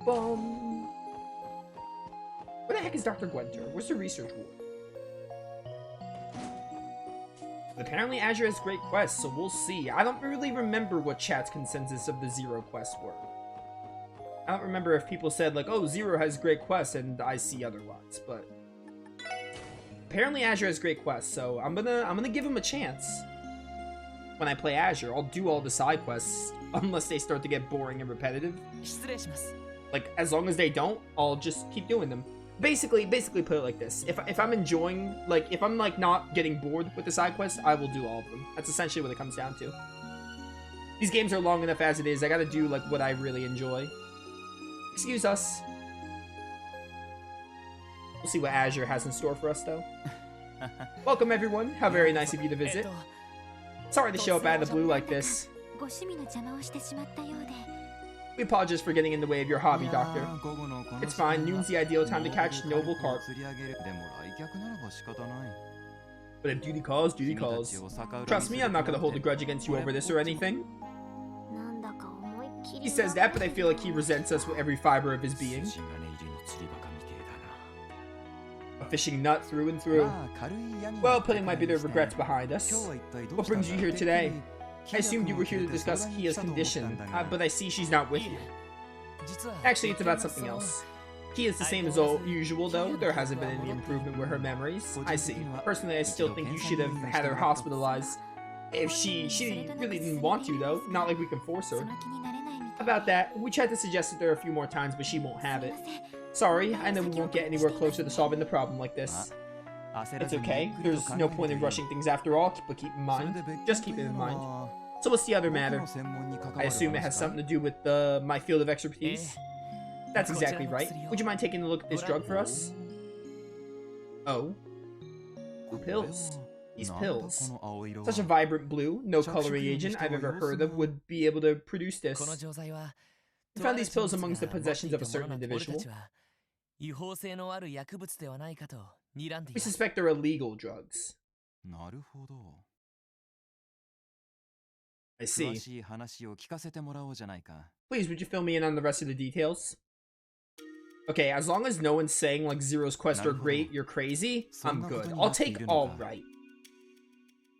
bum. Where the heck is Dr. Gwenter? Where's the research ward? Apparently Azure has great quests, so we'll see. I don't really remember what chat's consensus of the Zero quests were. I don't remember if people said like, oh, Zero has great quests and I see otherwise, but apparently Azure has great quests, so I'm gonna give him a chance. When I play Azure, I'll do all the side quests unless they start to get boring and repetitive. Like, as long as they don't, I'll just keep doing them. Basically put it like this. If I'm enjoying, like, if I'm, like, not getting bored with the side quests, I will do all of them. That's essentially what it comes down to. These games are long enough as it is. I gotta do, like, what I really enjoy. Excuse us. We'll see what Azure has in store for us, though. Welcome, everyone. How very nice of you to visit. Sorry to show up out of the blue like this. We apologize for getting in the way of your hobby, Doctor. It's fine. Noon's the ideal time to catch noble carp. But if duty calls, duty calls. Trust me, I'm not going to hold a grudge against you over this or anything. He says that, but I feel like he resents us with every fiber of his being. A fishing nut through and through. Well, putting my bitter regrets behind us. What brings you here today? I assumed you were here to discuss Kia's condition, but I see she's not with you. Actually, it's about something else. Kia's the same as usual, though. There hasn't been any improvement with her memories. I see. Personally, I still think you should have had her hospitalized. If she really didn't want to, though. Not like we can force her. About that, we tried to suggest it there a few more times, but she won't have it. Sorry, I know we won't get anywhere closer to solving the problem like this. It's okay. There's no point in rushing things after all, but keep in mind. Just keep it in mind. So what's the other matter? I assume it has something to do with my field of expertise? That's exactly right. Would you mind taking a look at this drug for us? Oh. Blue pills. These pills. Such a vibrant blue, no coloring agent I've ever heard of would be able to produce this. We found these pills amongst the possessions of a certain individual. We suspect they're illegal drugs. I see. Please, would you fill me in on the rest of the details? Okay, as long as no one's saying, like, Zero's quests are great, you're crazy, I'm good. I'll take alright.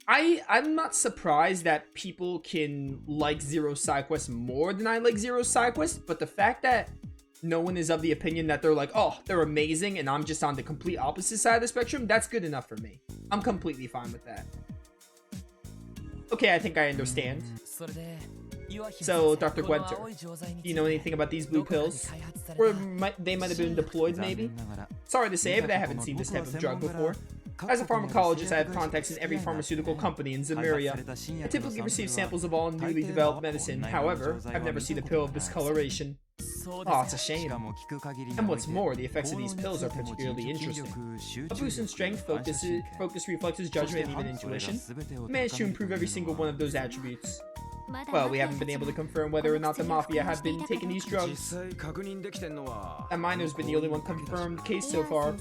I'm not surprised that people can like Zero's side quests more than I like Zero's side quests, but the fact that no one is of the opinion that they're like, oh, they're amazing, and I'm just on the complete opposite side of the spectrum, that's good enough for me. I'm completely fine with that. Okay, I think I understand. So, Dr. Gwenter, do you know anything about these blue pills? Or they might have been deployed, maybe? Sorry to say, but I haven't seen this type of drug before. As a pharmacologist, I have contacts in every pharmaceutical company in Zemuria. I typically receive samples of all newly developed medicine. However, I've never seen a pill of this coloration. Oh, it's a shame. And what's more, the effects of these pills are particularly interesting. A boost in strength, focus, reflexes, judgment, and even intuition. Managed to improve every single one of those attributes. Well, we haven't been able to confirm whether or not the Mafia have been taking these drugs. That miner's been the only one confirmed case so far.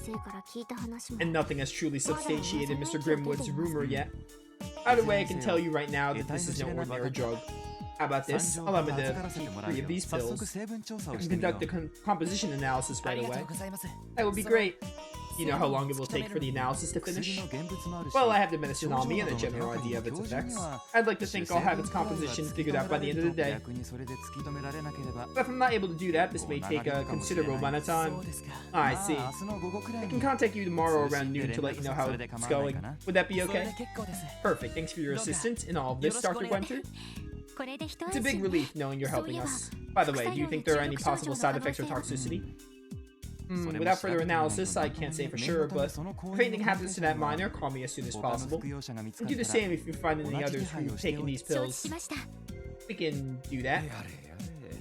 And nothing has truly substantiated Mr. Grimwood's rumor yet. Either way, I can tell you right now that this is no ordinary drug. How about this? Allow me to keep 3 of these pills. I can conduct a composition analysis right away. That would be great. You know how long it will take for the analysis to finish? Well, I have the medicine on me and a general idea of its effects. I'd like to think I'll have its composition figured out by the end of the day. But if I'm not able to do that, this may take a considerable amount of time. I see. I can contact you tomorrow around noon to let you know how it's going. Would that be okay? Perfect. Thanks for your assistance in all of this, Dr. Gwenter. It's a big relief knowing you're helping us. By the way, do you think there are any possible side effects or toxicity? Without further analysis, I can't say for sure, but if anything happens to that miner, call me as soon as possible. And do the same if you find any others who've taken these pills. We can do that.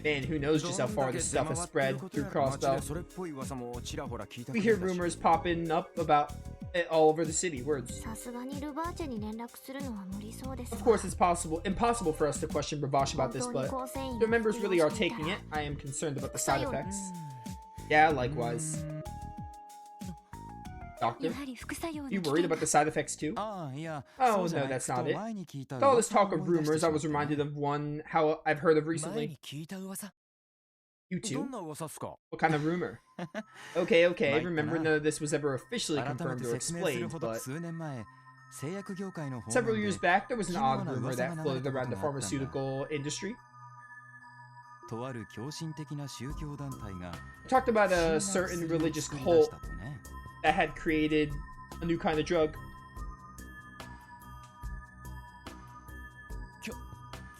Man, who knows just how far this stuff has spread through Crossbell. We hear rumors popping up about it all over the city, words. Of course, it's impossible for us to question Bravash about this, but if the members really are taking it, I am concerned about the side effects. Yeah, likewise. Doctor? You worried about the side effects too? Oh, no, that's not it. With all this talk of rumors, I was reminded of one how I've heard of recently. You too? どんな噂っすか? What kind of rumor? Okay, okay. Remember, none of this was ever officially confirmed or explained, but several years back, there was an odd rumor that floated around the pharmaceutical industry. We talked about a certain religious cult that had created a new kind of drug.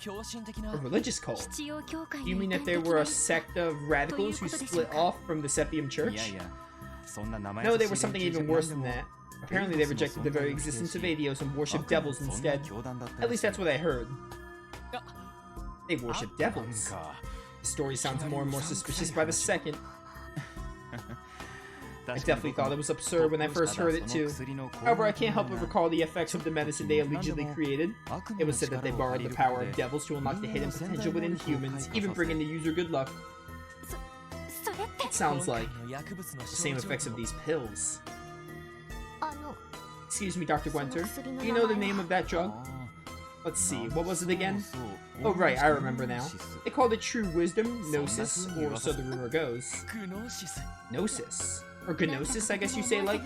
A religious cult? Do you mean that there were a sect of radicals who split off from the Sepium Church? No, they were something even worse than that. Apparently they rejected the very existence of Adios and worshipped devils instead. At least that's what I heard. They worship devils. The story sounds more and more suspicious by the second. I definitely thought it was absurd when I first heard it too. However, I can't help but recall the effects of the medicine they allegedly created. It was said that they borrowed the power of devils to unlock the hidden potential within humans, even bringing the user good luck. It sounds like the same effects of these pills. Excuse me, Dr. Gwenter. Do you know the name of that drug? Let's see, what was it again? Oh right, I remember now. They called it True Wisdom, Gnosis, or so the rumor goes. Gnosis? Or Gnosis, I guess you say, like?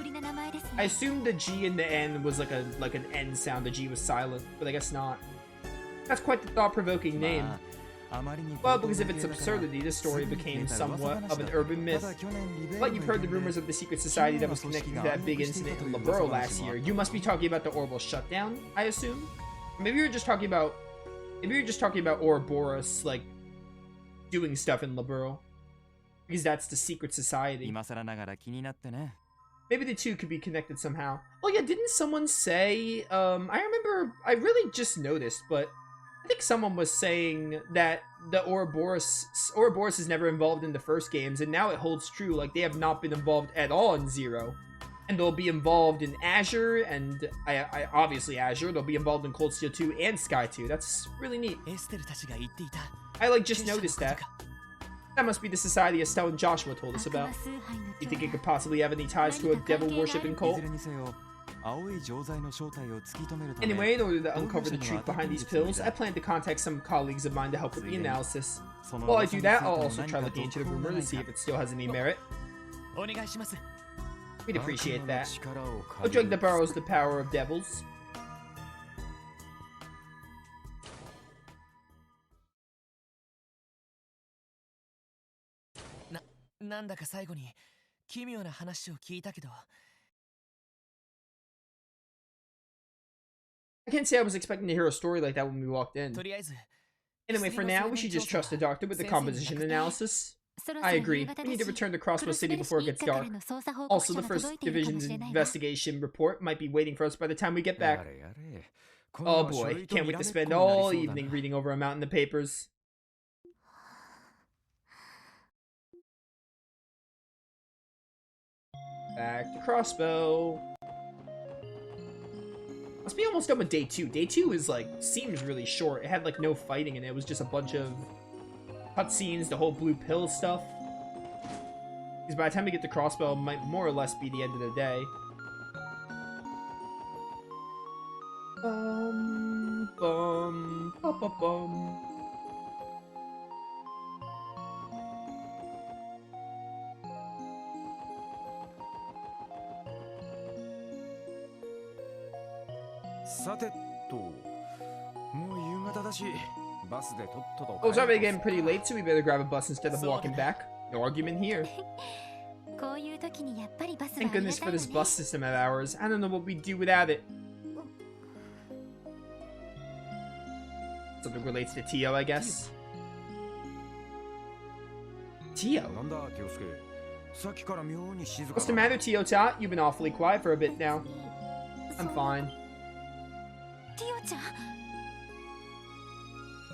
I assumed the G in the N was like an N sound, the G was silent, but I guess not. That's quite the thought-provoking name. Well, because of its absurdity, this story became somewhat of an urban myth. But you've heard the rumors of the secret society that was connected to that big incident in Laburo last year. You must be talking about the Orbital shutdown, I assume? Maybe you're just talking about Ouroboros, like, doing stuff in Laburo. Because that's the secret society. Maybe the two could be connected somehow. Oh yeah, didn't someone say, I really just noticed, but I think someone was saying that the Ouroboros is never involved in the first games, and now it holds true, like they have not been involved at all in Zero. And they'll be involved in Azure, and I obviously Azure, they'll be involved in Cold Steel 2 and Sky 2. That's really neat. I like just noticed that. That must be the society Estelle and Joshua told us about. You think it could possibly have any ties to a devil-worshipping cult? Anyway, in order to uncover the truth behind these pills, I plan to contact some colleagues of mine to help with the analysis. While I do that, I'll also try looking into the rumor to see if it still has any merit. We'd appreciate that. A drug that borrows the power of devils. I can't say I was expecting to hear a story like that when we walked in. Anyway, for now, we should just trust the doctor with the composition analysis. I agree. We need to return to Crossbow City before it gets dark. Also, the first division's investigation report might be waiting for us by the time we get back. Oh boy, can't wait to spend all evening reading over a mountain of papers. Back to Crossbow. Must be almost done with day 2. Day 2 is like, seems really short. It had like no fighting in it. It was just a bunch of cutscenes, the whole blue pill stuff. Because by the time we get to Crossbow, it might more or less be the end of the day. Bum. Oh, it's already getting pretty late, so we better grab a bus instead of walking back. No argument here. Thank goodness for this bus system of ours. I don't know what we'd do without it. Something relates to Tio, I guess. Tio? What's the matter, Tio-ta? You've been awfully quiet for a bit now. I'm fine.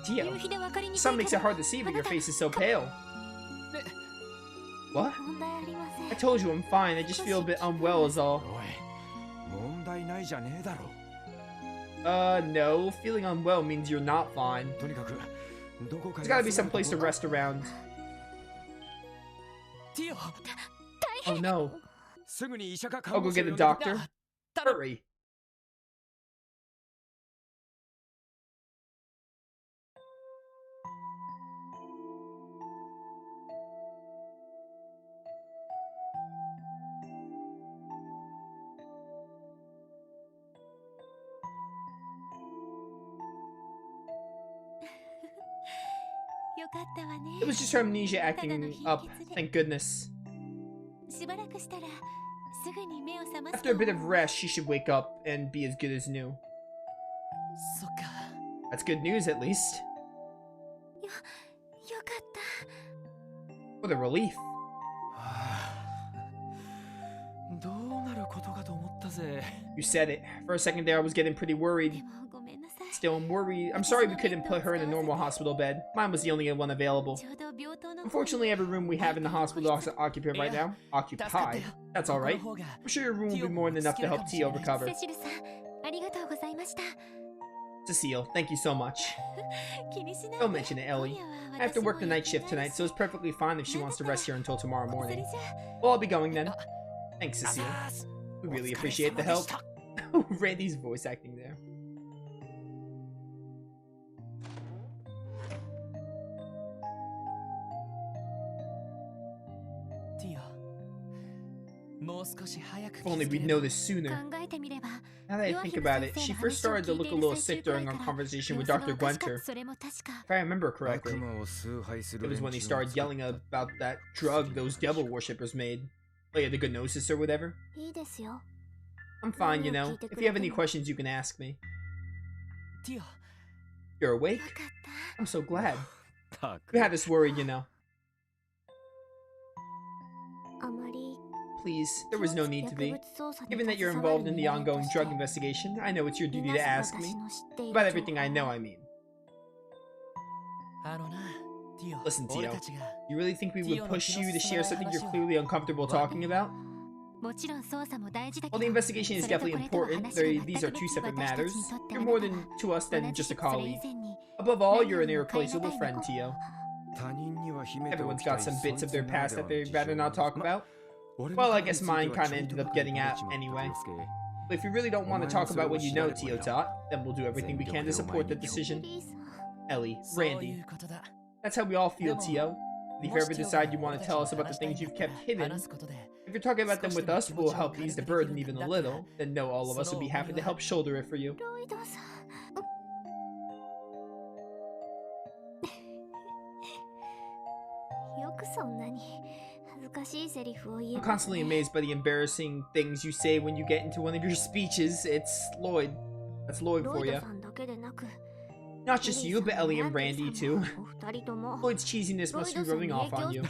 Tio, sun makes it hard to see, but your face is so pale. What? I told you I'm fine, I just feel a bit unwell is all. No, feeling unwell means you're not fine. There's gotta be some place to rest around. Oh no. I'll go get a doctor. Hurry. It was just her amnesia acting up, thank goodness. After a bit of rest, she should wake up and be as good as new. That's good news, at least. What a relief. You said it. For a second there, I was getting pretty worried. Still, I'm worried. I'm sorry we couldn't put her in a normal hospital bed. Mine was the only one available. Unfortunately, every room we have in the hospital is occupied right now. Occupied? That's alright. I'm sure your room will be more than enough to help Tio recover. Cecile, thank you so much. Don't mention it, Ellie. I have to work the night shift tonight, so it's perfectly fine if she wants to rest here until tomorrow morning. Well, I'll be going then. Thanks, Cecile. We really appreciate the help. Randy's voice acting there. If only we'd know this sooner. Now that I think about it, she first started to look a little sick during our conversation with Dr. Gwenter. If I remember correctly, it was when he started yelling about that drug those devil worshippers made. Like the gnosis or whatever. I'm fine, you know. If you have any questions, you can ask me. You're awake? I'm so glad. We had us worried, you know. Please, there was no need to be. Given that you're involved in the ongoing drug investigation, I know it's your duty to ask me. About everything I know, I mean. Listen, Tio, you really think we would push you to share something you're clearly uncomfortable talking about? While the investigation is definitely important, these are two separate matters. You're more to us than just a colleague. Above all, you're an irreplaceable friend, Tio. Everyone's got some bits of their past that they'd rather not talk about. Well, I guess mine kinda ended up getting out anyway. But if you really don't want to talk about what you know, Tio Tot, then we'll do everything we can to support the decision. Ellie, Randy. That's how we all feel, Tio. And if you ever decide you want to tell us about the things you've kept hidden, if you're talking about them with us, we'll help ease the burden even a little, then know all of us will be happy to help shoulder it for you. I'm constantly amazed by the embarrassing things you say when you get into one of your speeches. It's Lloyd. That's Lloyd for you. Not just you, but Ellie and Randy too. Lloyd's cheesiness must be rubbing off on you.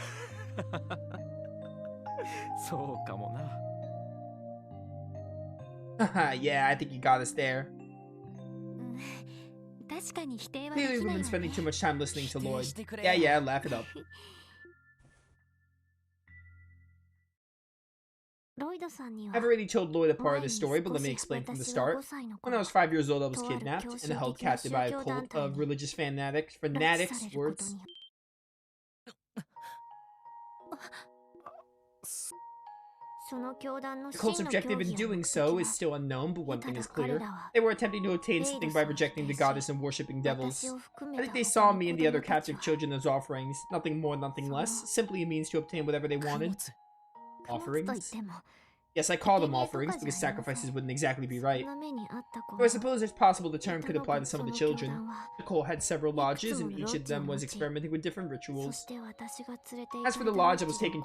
Haha, yeah, I think you got us there. Clearly we've been spending too much time listening to Lloyd. Yeah, laugh it up. I've already told Lloyd a part of this story, but let me explain from the start. When I was 5 years old, I was kidnapped and held captive by a cult of religious fanatics. Words. The cult's objective in doing so is still unknown, but one thing is clear. They were attempting to obtain something by rejecting the goddess and worshipping devils. I think they saw me and the other captive children as offerings. Nothing more, nothing less. Simply a means to obtain whatever they wanted. Offerings? Yes, I call them offerings, because sacrifices wouldn't exactly be right. Though I suppose it's possible the term could apply to some of the children. The cult had several lodges, and each of them was experimenting with different rituals. As for the lodge I was taken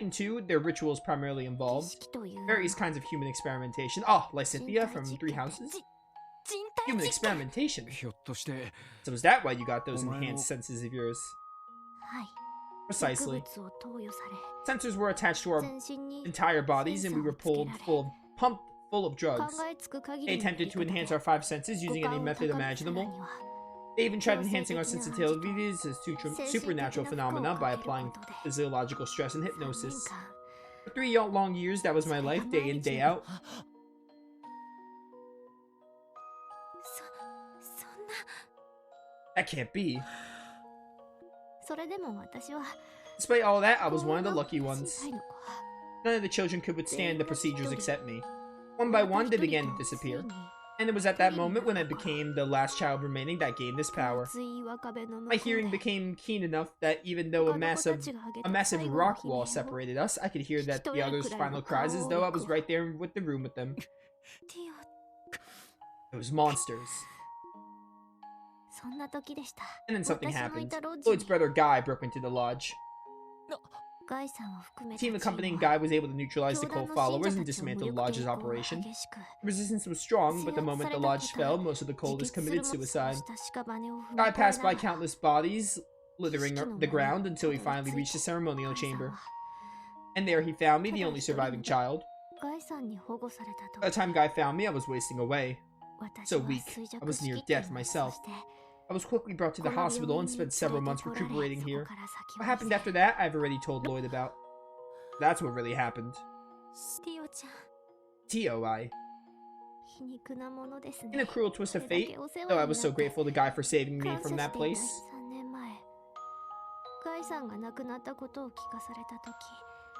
to, their rituals primarily involved various kinds of human experimentation. Oh, like Cynthia from Three Houses? Human experimentation? So is that why you got those enhanced senses of yours? Precisely. Sensors were attached to our entire bodies, and we were pumped full of drugs. They attempted to enhance our 5 senses using any method imaginable. They even tried enhancing our sensitivities to supernatural phenomena by applying physiological stress and hypnosis. For 3 long years, that was my life, day in, day out. That can't be. Despite all that, I was one of the lucky ones. None of the children could withstand the procedures except me. One by one, they began to disappear. And it was at that moment when I became the last child remaining that gained this power. My hearing became keen enough that even though a massive rock wall separated us, I could hear that the others' final cries as though I was right there with the room with them. It was monsters. And then something happened. Lloyd's brother Guy broke into the lodge. The team accompanying Guy was able to neutralize the cult followers and dismantle the lodge's operation. The resistance was strong, but the moment the lodge fell, most of the cultists committed suicide. Guy passed by countless bodies littering the ground until he finally reached the ceremonial chamber. And there he found me, the only surviving child. By the time Guy found me, I was wasting away. So weak, I was near death myself. I was quickly brought to the hospital and spent several months recuperating here. What happened after that, I've already told Lloyd about. That's what really happened. Tio, in a cruel twist of fate, though I was so grateful to Guy for saving me from that place.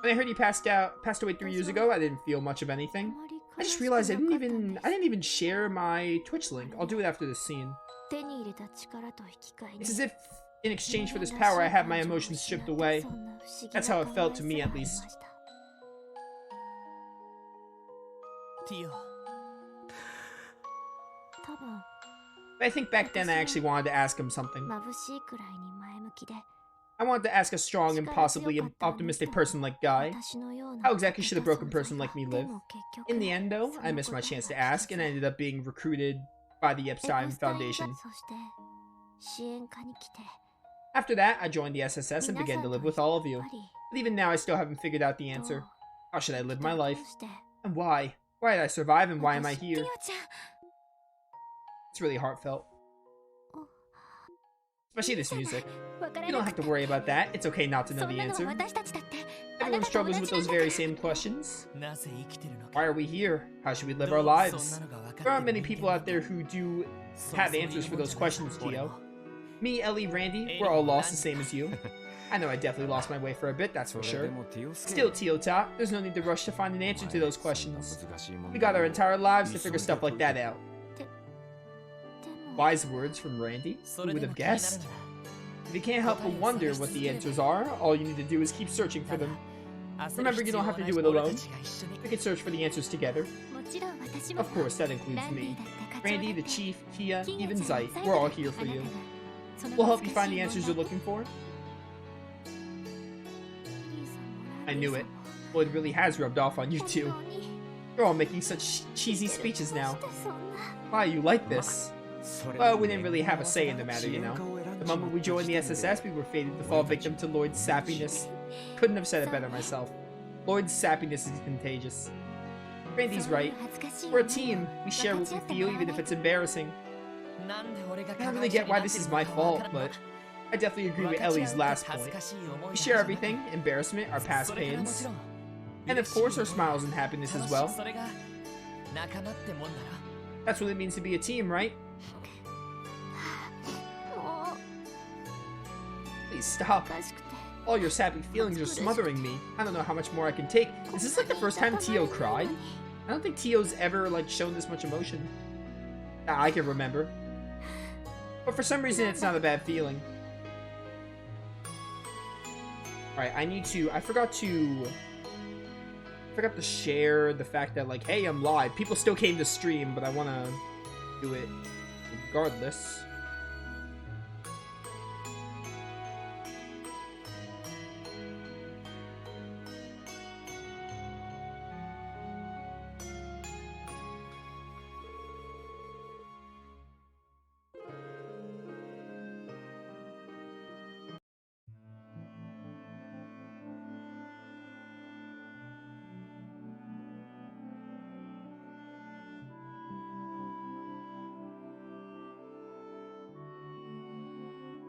When I heard he passed away 3 years ago, I didn't feel much of anything. I just realized I didn't even share my Twitch link. I'll do it after this scene. It's as if, in exchange for this power, I have my emotions stripped away. That's how it felt to me, at least. But I think back then I actually wanted to ask him something. I wanted to ask a strong and possibly optimistic person like Guy, how exactly should a broken person like me live? In the end, though, I missed my chance to ask, and I ended up being recruited by the Epstein Foundation. After that, I joined the SSS and began to live with all of you. But even now, I still haven't figured out the answer. How should I live my life? And why? Why did I survive, and why am I here? It's really heartfelt. Especially this music. You don't have to worry about that. It's okay not to know the answer. Everyone struggles with those very same questions. Why are we here? How should we live our lives? There aren't many people out there who do have answers for those questions, Gio. Me, Ellie, Randy, we're all lost the same as you. I know I definitely lost my way for a bit, that's for sure. Still, Tio-ta, there's no need to rush to find an answer to those questions. We got our entire lives to figure stuff like that out. Wise words from Randy? Who would have guessed? If you can't help but wonder what the answers are, all you need to do is keep searching for them. Remember, you don't have to do it alone. We can search for the answers together. Of course, that includes me. Randy, the Chief, Kia, even Zeit, we're all here for you. We'll help you find the answers you're looking for. I knew it. Lloyd really has rubbed off on you two. You're all making such cheesy speeches now. Why are you like this? Well, we didn't really have a say in the matter, you know. The moment we joined the SSS, we were fated to fall victim to Lloyd's sappiness. Couldn't have said it better myself. Lloyd's sappiness is contagious. Randy's right. We're a team. We share what we feel, even if it's embarrassing. I don't really get why this is my fault, but I definitely agree with Ellie's last point. We share everything, embarrassment, our past pains, and of course our smiles and happiness as well. That's what it means to be a team, right? Please stop. All your sappy feelings are smothering me. I don't know how much more I can take. Is this like the first time Tio cried? I don't think Tio's ever like shown this much emotion. I can remember. But for some reason it's not a bad feeling. Alright, I forgot to share the fact that like, hey, I'm live. People still came to stream, but I wanna do it regardless.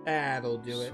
That'll do it.